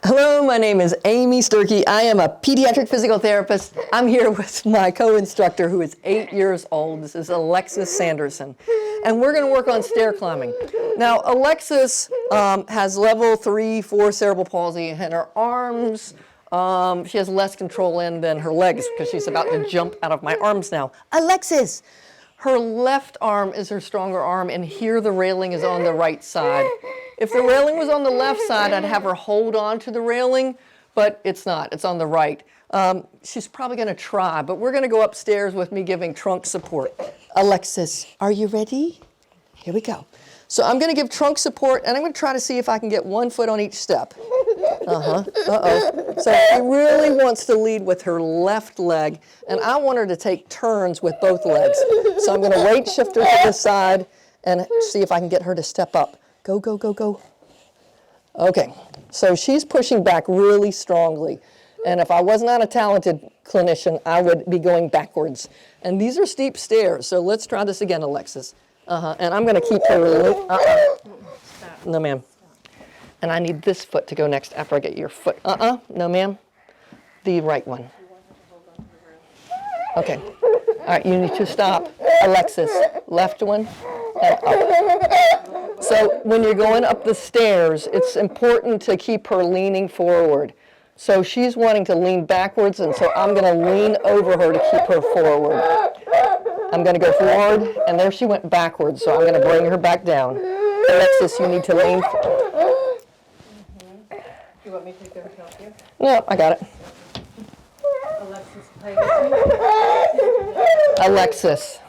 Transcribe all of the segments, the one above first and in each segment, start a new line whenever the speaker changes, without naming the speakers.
Hello, my name is Amy Sturkey. I am a pediatric physical therapist. I'm here with my co-instructor who is 8 years old. This is Alexis Sanderson. And we're going to work on stair climbing. Now, Alexis has level 3, 4 cerebral palsy, and her arms, she has less control in than her legs because she's about to jump out of my arms now. Alexis! Her left arm is her stronger arm, and here the railing is on the right side. If the railing was on the left side, I'd have her hold on to the railing, but it's not. It's on the right. She's probably going to try, but we're going to go upstairs with me giving trunk support. Alexis, are you ready? Here we go. So I'm going to give trunk support, and I'm going to try to see if I can get 1 foot on each step. So she really wants to lead with her left leg, and I want her to take turns with both legs. So I'm going to weight shift her to this side and see if I can get her to step up. Go, go, go, go. Okay, so she's pushing back really strongly. And if I was not a talented clinician, I would be going backwards. And these are steep stairs, so let's try this again, Alexis. And I'm going to keep her. No, ma'am. And I need this foot to go next after I get your foot. No, ma'am. The right one. Okay. All right, you need to stop. Alexis, left one and up. So when you're going up the stairs, it's important to keep her leaning forward. So she's wanting to lean backwards, and so I'm going to lean over her to keep her forward. I'm going to go forward, and there she went backwards, so I'm going to bring her back down. Alexis, you need to lean forward.
Do you want me to take them to help you?
No, I got it.
Alexis, play with me.
Alexis.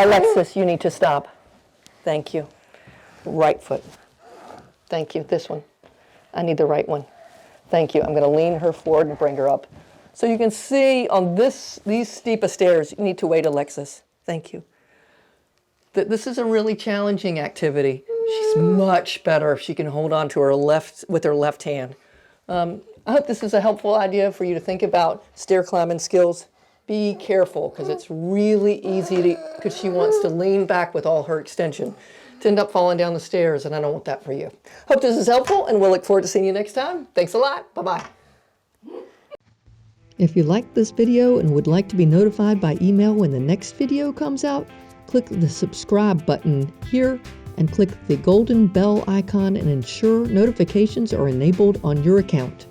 Alexis, you need to stop. Thank you. Right foot. Thank you. This one. I need the right one. Thank you. I'm going to lean her forward and bring her up. So you can see on these steep stairs, you need to wait, Alexis. Thank you. This is a really challenging activity. She's much better if she can hold on to her left with her left hand. I hope this is a helpful idea for you to think about stair climbing skills. Be careful because it's really easy because she wants to lean back with all her extension to end up falling down the stairs, and I don't want that for you. Hope this is helpful, and we'll look forward to seeing you next time. Thanks a lot. Bye-bye. If you liked this video and would like to be notified by email when the next video comes out, click the subscribe button here and click the golden bell icon and ensure notifications are enabled on your account.